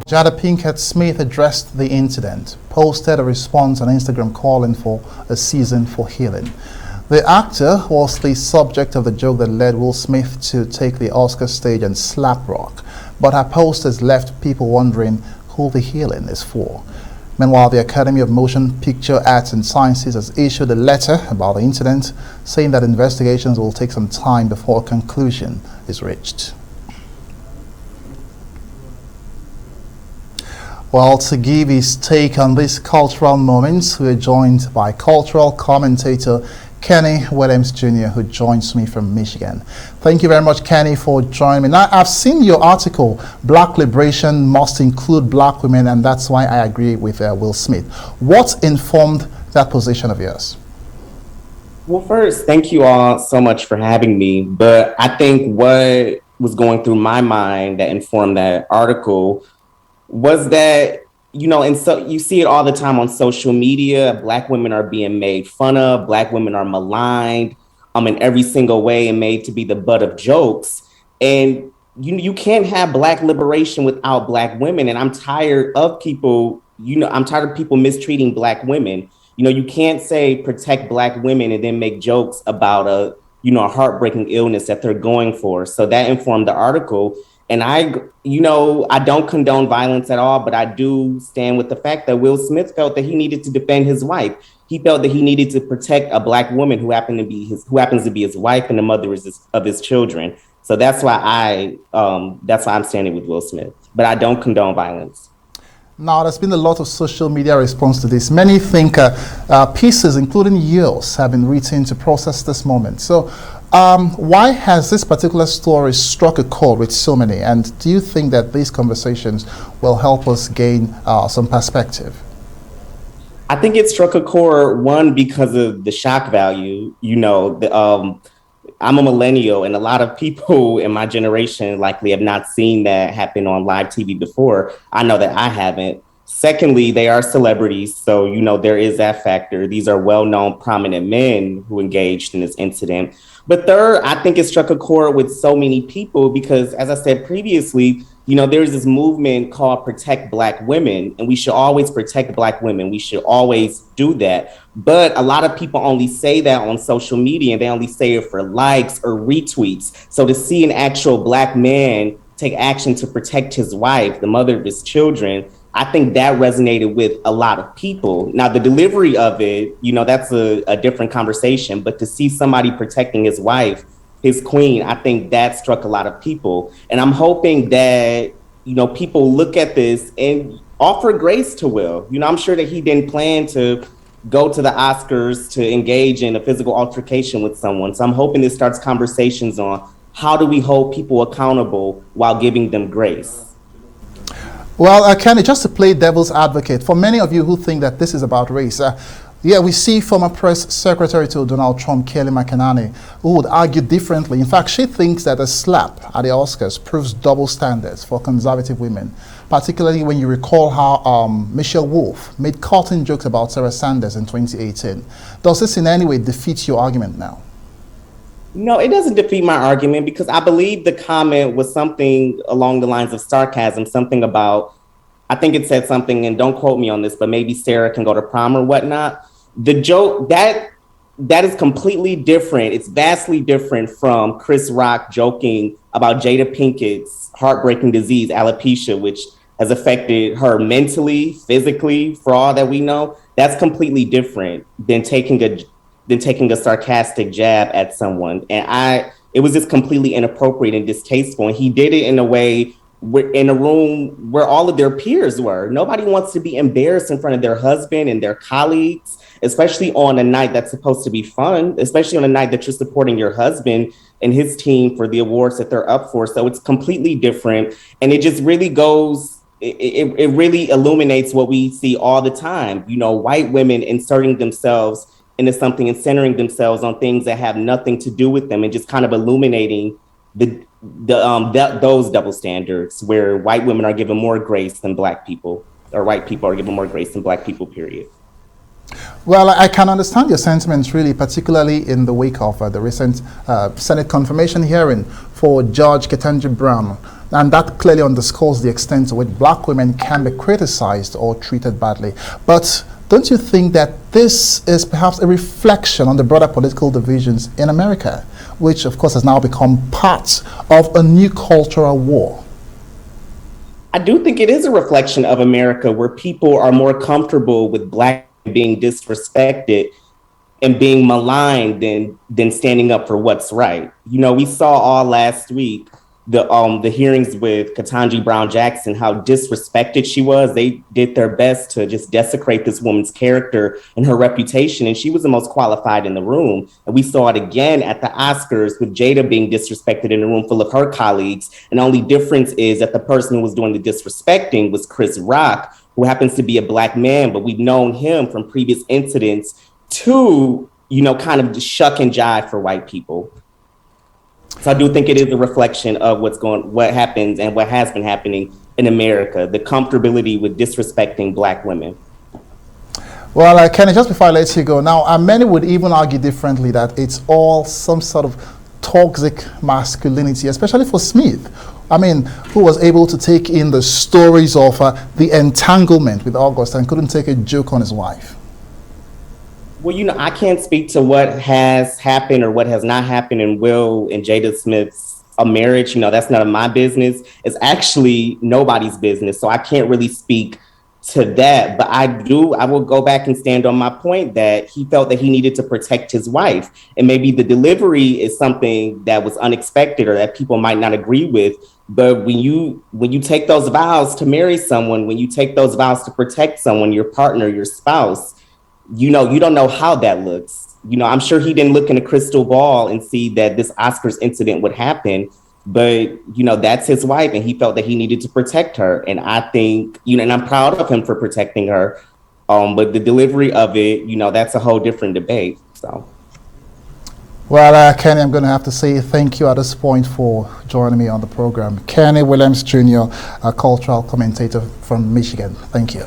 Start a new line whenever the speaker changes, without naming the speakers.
Jada Pinkett Smith addressed the incident, posted a response on Instagram calling for a season for healing. The actor was the subject of the joke that led Will Smith to take the Oscar stage and slap Rock, but her post has left people wondering who the healing is for. Meanwhile, the Academy of Motion Picture Arts and Sciences has issued a letter about the incident, saying that investigations will take some time before a conclusion is reached. Well, to give his take on these cultural moments, we are joined by cultural commentator Kenny Williams Jr., who joins me from Michigan. Thank you very much, Kenny, for joining me. Now, I've seen your article, Black Liberation Must Include Black Women, and that's why I agree with Will Smith. What informed that position of yours?
Well, first, thank you all so much for having me. But I think what was going through my mind that informed that article was that, and so you see it all the time on social media. Black women are being made fun of. Black women are maligned in every single way and made to be the butt of jokes. And you can't have Black liberation without Black women. And I'm tired of people, I'm tired of people mistreating Black women. You can't say protect Black women and then make jokes about a heartbreaking illness that they're going for. So that informed the article. And I don't condone violence at all, but I do stand with the fact that Will Smith felt that he needed to defend his wife. He felt that he needed to protect a Black woman who happens to be his wife and the mother of his children. So that's why I'm standing with Will Smith. But I don't condone violence.
Now, there's been a lot of social media response to this. Many think pieces, including yours, have been written to process this moment. So why has this particular story struck a chord with so many? And do you think that these conversations will help us gain some perspective?
I think it struck a chord, one, because of the shock value. I'm a millennial, and a lot of people in my generation likely have not seen that happen on live TV before. I know that I haven't. Secondly, they are celebrities, so there is that factor. These are well-known, prominent men who engaged in this incident. But third, I think it struck a chord with so many people because, as I said previously, there's this movement called Protect Black Women, and we should always protect Black women. We should always do that. But a lot of people only say that on social media, and they only say it for likes or retweets. So to see an actual Black man take action to protect his wife, the mother of his children, I think that resonated with a lot of people. Now, the delivery of it, that's a different conversation. But to see somebody protecting his wife, his queen, I think that struck a lot of people. And I'm hoping that, people look at this and offer grace to Will. I'm sure that he didn't plan to go to the Oscars to engage in a physical altercation with someone. So I'm hoping this starts conversations on how do we hold people accountable while giving them grace.
Well, Kenny, just to play devil's advocate, for many of you who think that this is about race, we see former press secretary to Donald Trump, Kelly McEnany, who would argue differently. In fact, she thinks that a slap at the Oscars proves double standards for conservative women, particularly when you recall how Michelle Wolf made cutting jokes about Sarah Sanders in 2018. Does this in any way defeat your argument now?
No, it doesn't defeat my argument because I believe the comment was something along the lines of sarcasm, something about, I think it said something, and don't quote me on this, but maybe Sarah can go to prom or whatnot. The joke, that is completely different. It's vastly different from Chris Rock joking about Jada Pinkett's heartbreaking disease, alopecia, which has affected her mentally, physically, for all that we know. That's completely different than taking a sarcastic jab at someone. And it was just completely inappropriate and distasteful. And he did it in a way in a room where all of their peers were. Nobody wants to be embarrassed in front of their husband and their colleagues, especially on a night that's supposed to be fun, especially on a night that you're supporting your husband and his team for the awards that they're up for. So it's completely different. And it just really goes, it really illuminates what we see all the time. White women inserting themselves into something and centering themselves on things that have nothing to do with them, and just kind of illuminating those double standards where white women are given more grace than Black people, or white people are given more grace than Black people, period.
Well, I can understand your sentiments, really, particularly in the wake of the recent Senate confirmation hearing for Judge Ketanji Brown. And that clearly underscores the extent to which black women can be criticized or treated badly. But don't you think that this is perhaps a reflection on the broader political divisions in America, which, of course, has now become part of a new cultural war?
I do think it is a reflection of America where people are more comfortable with black being disrespected and being maligned than standing up for what's right. You know, we saw all last week the hearings with Ketanji Brown Jackson, how disrespected she was. They did their best to just desecrate this woman's character and her reputation, and she was the most qualified in the room. And we saw it again at the Oscars with Jada being disrespected in a room full of her colleagues. And the only difference is that the person who was doing the disrespecting was Chris Rock, who happens to be a black man, but we've known him from previous incidents to, you know, kind of just shuck and jive for white people. So I do think it is a reflection of what happens and what has been happening in America, the comfortability with disrespecting black women.
Well, Kenny, just before I let you go, now, many would even argue differently that it's all some sort of toxic masculinity, especially for Smith. I mean, who was able to take in the stories of the entanglement with August and couldn't take a joke on his wife.
Well, you know, I can't speak to what has happened or what has not happened in Will and Jada Smith's marriage. You know, that's none of my business. It's actually nobody's business. So I can't really speak to that. But I will go back and stand on my point that he felt that he needed to protect his wife. And maybe the delivery is something that was unexpected or that people might not agree with. But when you take those vows to marry someone, when you take those vows to protect someone, your partner, your spouse, you know, you don't know how that looks. You know, I'm sure he didn't look in a crystal ball and see that this Oscars incident would happen, but, you know, that's his wife and he felt that he needed to protect her. And I think, you know, and I'm proud of him for protecting her. But the delivery of it, you know, that's a whole different debate. So.
Well, Kenny, I'm going to have to say thank you at this point for joining me on the program. Kenny Williams Jr., a cultural commentator from Michigan. Thank you.